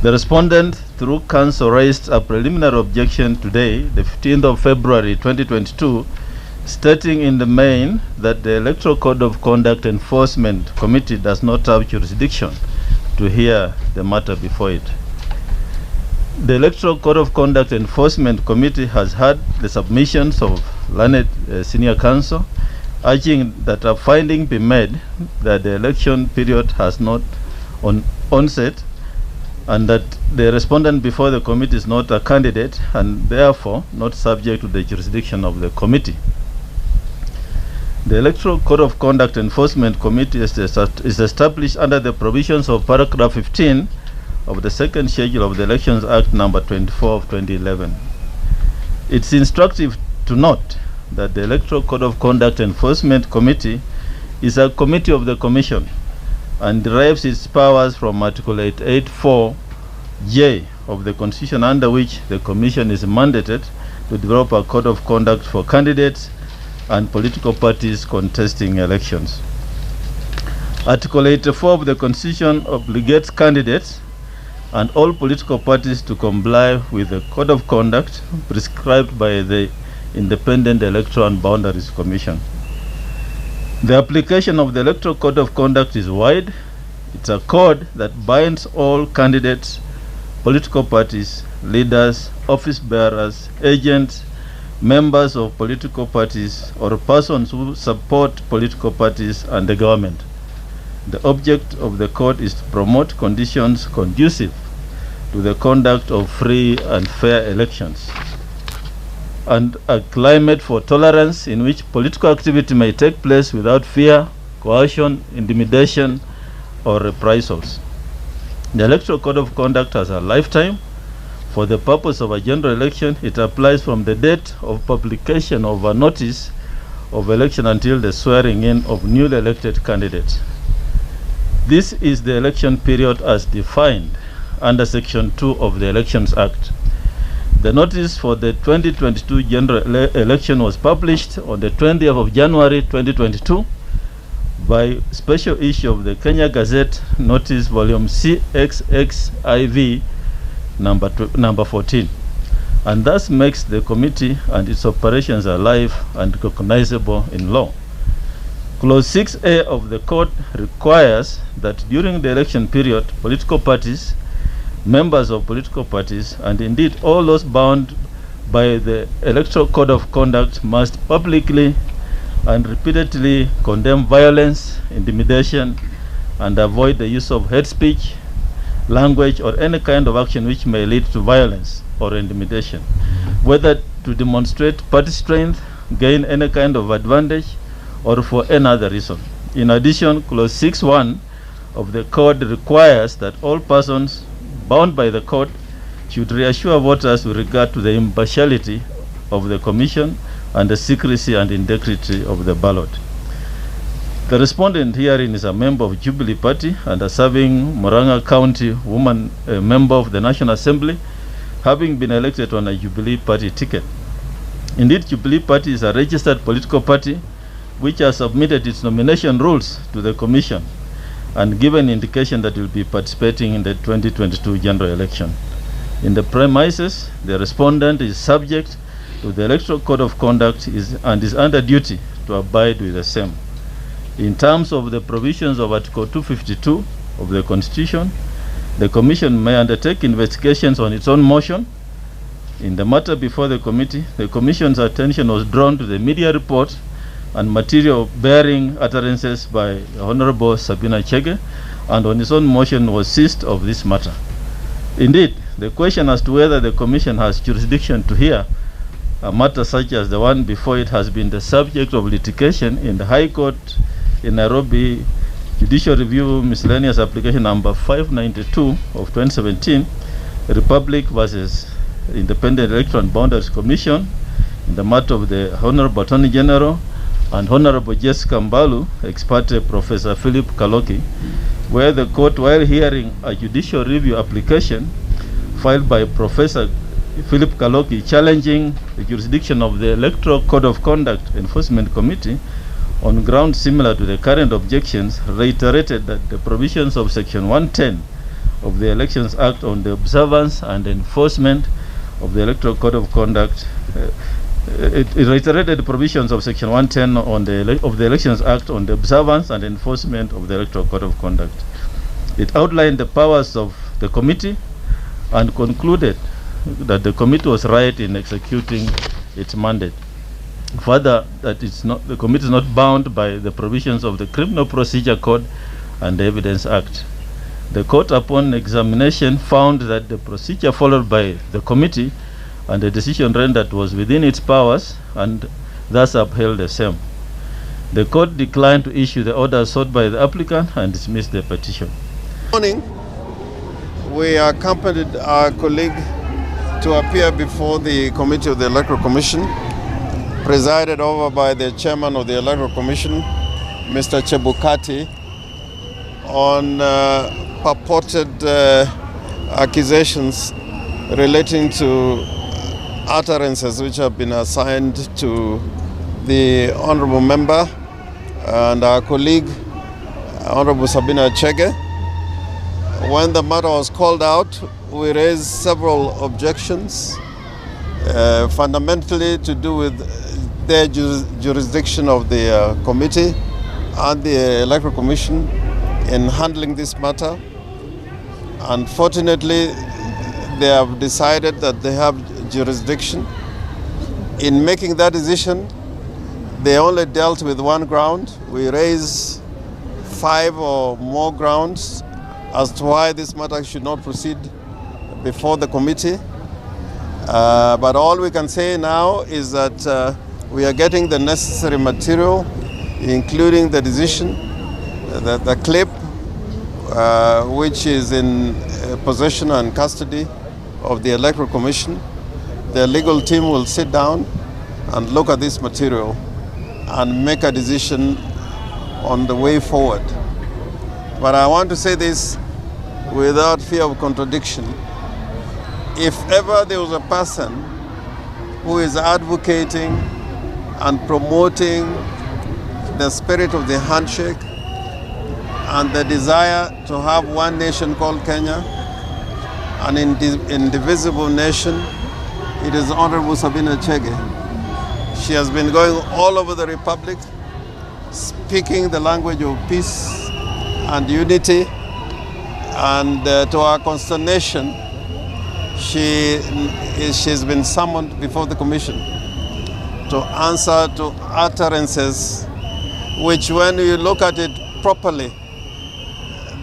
The respondent, through counsel, raised a preliminary objection today, the 15th of February 2022, stating in the main that the Electoral Code of Conduct Enforcement Committee does not have jurisdiction to hear the matter before it. The Electoral Code of Conduct Enforcement Committee has had the submissions of learned senior counsel, urging that a finding be made that the election period has not onset, and that the respondent before the committee is not a candidate and therefore not subject to the jurisdiction of the committee. The Electoral Code of Conduct Enforcement Committee is established under the provisions of paragraph 15 of the second schedule of the Elections Act number 24 of 2011. It's instructive to note that the Electoral Code of Conduct Enforcement Committee is a committee of the Commission and derives its powers from Article 884J of the Constitution, under which the Commission is mandated to develop a code of conduct for candidates and political parties contesting elections. Article 84 of the Constitution obligates candidates and all political parties to comply with the code of conduct prescribed by the Independent Electoral and Boundaries Commission. The application of the Electoral Code of Conduct is wide. It's a code that binds all candidates, political parties, leaders, office bearers, agents, members of political parties, or persons who support political parties and the government. The object of the code is to promote conditions conducive to the conduct of free and fair elections, and a climate for tolerance in which political activity may take place without fear, coercion, intimidation, or reprisals. The Electoral Code of Conduct has a lifetime. For the purpose of a general election, it applies from the date of publication of a notice of election until the swearing in of newly elected candidates. This is the election period as defined under Section 2 of the Elections Act. The notice for the 2022 general election was published on the 20th of January 2022 by special issue of the Kenya Gazette Notice Volume CXXIV number 14, and thus makes the committee and its operations alive and recognizable in law. Clause 6A of the code requires that during the election period, political parties, members of political parties, and indeed all those bound by the Electoral Code of Conduct must publicly and repeatedly condemn violence, intimidation, and avoid the use of hate speech, language, or any kind of action which may lead to violence or intimidation, whether to demonstrate party strength, gain any kind of advantage, or for any other reason. In addition, Clause 6.1 of the code requires that all persons bound by the code should reassure voters with regard to the impartiality of the commission and the secrecy and integrity of the ballot. The respondent herein is a member of Jubilee Party and a serving Murang'a County woman, a member of the National Assembly, having been elected on a Jubilee Party ticket. Indeed, Jubilee Party is a registered political party which has submitted its nomination rules to the Commission and given indication that it will be participating in the 2022 general election. In the premises, the respondent is subject to the Electoral Code of Conduct and is under duty to abide with the same. In terms of the provisions of Article 252 of the Constitution, the Commission may undertake investigations on its own motion. In the matter before the committee, the Commission's attention was drawn to the media report and material bearing utterances by Honorable Sabina Chege, and on its own motion was seized of this matter. Indeed, the question as to whether the Commission has jurisdiction to hear a matter such as the one before it has been the subject of litigation in the High Court in Nairobi, Judicial Review Miscellaneous Application number 592 of 2017, Republic versus Independent Electoral and Boundaries Commission, in the matter of the Honorable Attorney General and Honorable Jessica Mbalu, ex parte Professor Philip Kaloki, where the court, while hearing a judicial review application filed by Professor Philip Kaloki challenging the jurisdiction of the Electoral Code of Conduct Enforcement Committee on grounds similar to the current objections, reiterated that the provisions of Section 110 of the Elections Act on the observance and enforcement of the Electoral Code of Conduct. It reiterated provisions of Section 110 of the Elections Act on the observance and enforcement of the Electoral Code of Conduct. It outlined the powers of the committee and concluded that the committee was right in executing its mandate. Further, that the committee is not bound by the provisions of the Criminal Procedure Code and the Evidence Act. The court, upon examination, found that the procedure followed by the committee and the decision rendered was within its powers and thus upheld the same. The court declined to issue the order sought by the applicant and dismissed the petition. Morning, we accompanied our colleague to appear before the Committee of the Electoral Commission, presided over by the Chairman of the Electoral Commission, Mr. Chebukati, on purported accusations relating to utterances which have been assigned to the Honorable Member and our colleague, Honorable Sabina Chege. When the matter was called out, we raised several objections, fundamentally to do with the jurisdiction of the committee and the Electoral Commission in handling this matter. Unfortunately, they have decided that they have jurisdiction. In making that decision, they only dealt with one ground. We raised 5 or more grounds as to why this matter should not proceed before the committee. But all we can say now is that we are getting the necessary material, including the decision, the clip, which is in possession and custody of the Electoral Commission. The legal team will sit down and look at this material and make a decision on the way forward. But I want to say this without fear of contradiction. If ever there was a person who is advocating and promoting the spirit of the handshake and the desire to have one nation called Kenya, an indivisible nation, it is Honorable Sabina Chege. She has been going all over the Republic, speaking the language of peace and unity, and to our consternation, she's been summoned before the Commission to answer to utterances which, when you look at it properly,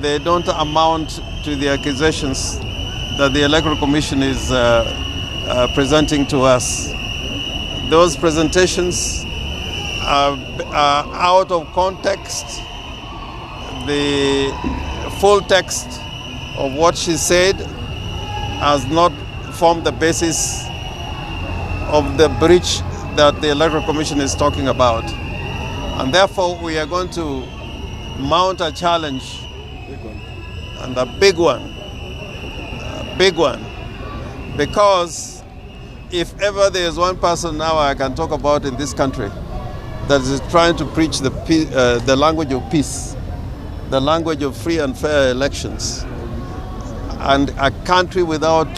they don't amount to the accusations that the Electoral Commission is presenting to us. Those presentations are out of context. The full text of what she said has not formed the basis of the breach that the Electoral Commission is talking about. And therefore, we are going to mount a challenge, and a big one, because if ever there is one person now I can talk about in this country that is trying to preach the language of peace, the language of free and fair elections, and a country without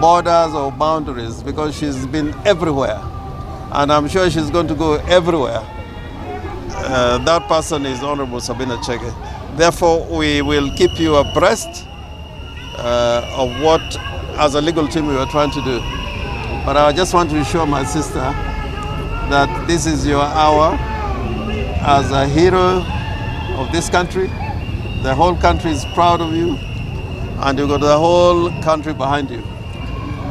borders or boundaries, because she's been everywhere, and I'm sure she's going to go everywhere, that person is Honorable Sabina Chege. Therefore, we will keep you abreast of what, as a legal team, we are trying to do. But I just want to assure my sister that this is your hour as a hero of this country. The whole country is proud of you, and you've got the whole country behind you.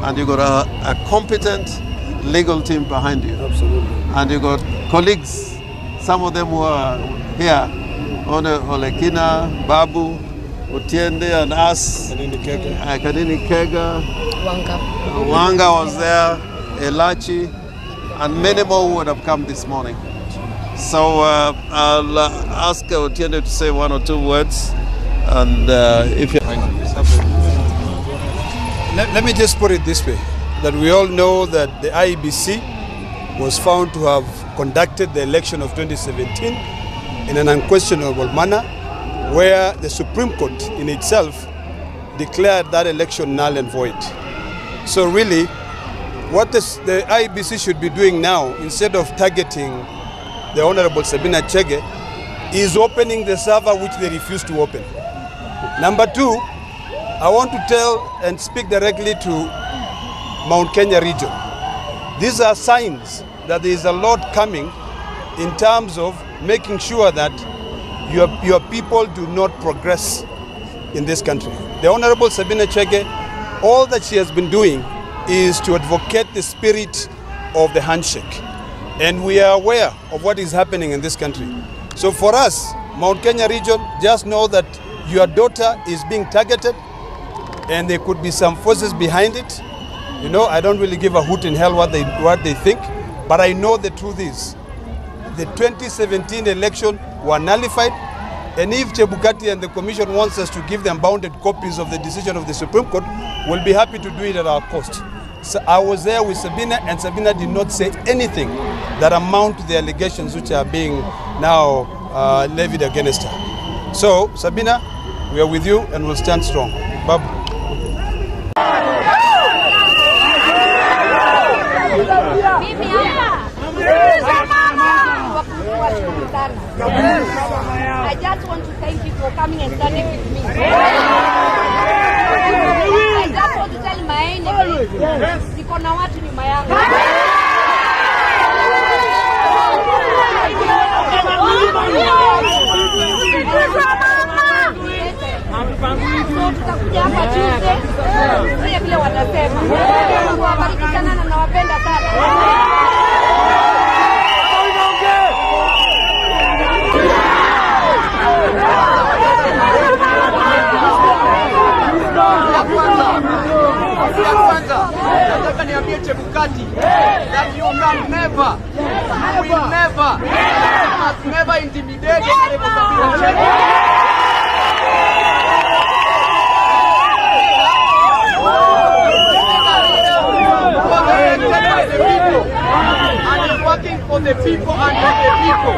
And you've got a competent legal team behind you. Absolutely. And you've got colleagues, some of them who are here, Olekina, Babu, Otiende, and us. Kadini Kega. Wanga was there, Elachi, and many more who would have come this morning. So I'll ask Otiende to say 1 or 2 words, and if you... Let me just put it this way, that we all know that the Iebc was found to have conducted the election of 2017 in an unquestionable manner, where the Supreme Court in itself declared that election null and void. So really, what the IEBC should be doing now, instead of targeting the Honorable Sabina Chege, is opening the server which they refused to open. Number two, I want to tell and speak directly to Mount Kenya region. These are signs that there is a lot coming in terms of making sure that your people do not progress in this country. The Honorable Sabina Chege, all that she has been doing is to advocate the spirit of the handshake. And we are aware of what is happening in this country. So for us, Mount Kenya region, just know that your daughter is being targeted and there could be some forces behind it. You know, I don't really give a hoot in hell what they think, but I know the truth is the 2017 election were nullified, and if Chebukati and the Commission wants us to give them bounded copies of the decision of the Supreme Court, we'll be happy to do it at our cost. So I was there with Sabina, and Sabina did not say anything that amount to the allegations which are being now levied against her. So, Sabina, we are with you and we'll stand strong. Babu. I just want to thank you for coming and standing with me. I just want to tell my enemy, niko na watu nyuma yangu. Tutakuja hapa Tuesday, vile watasema. Wabariki sana na nawapenda sana. Nataka niambie Chebukati that you can never, you will never, you must never intimidate Honorable Sabina Chege. You are elected by the people and is working for the people and for the people.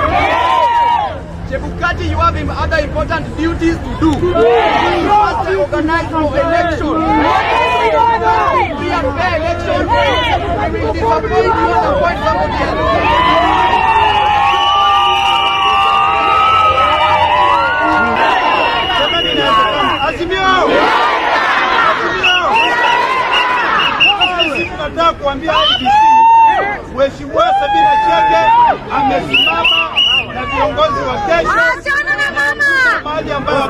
Chebukati, you have other important duties to do. You must organize for election. We are fair election. We will disappoint you and appoint somebody else. Azimio! Nataka kuambia IEBC, Mheshimiwa Sabina Chege amesimama na viongozi wa kesho. Achana na mama! Mahali ambayo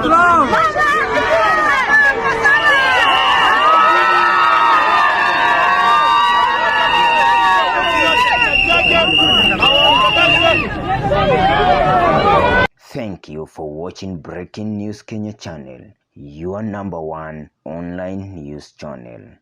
Thank you for watching Breaking News Kenya channel, your #1 online news channel.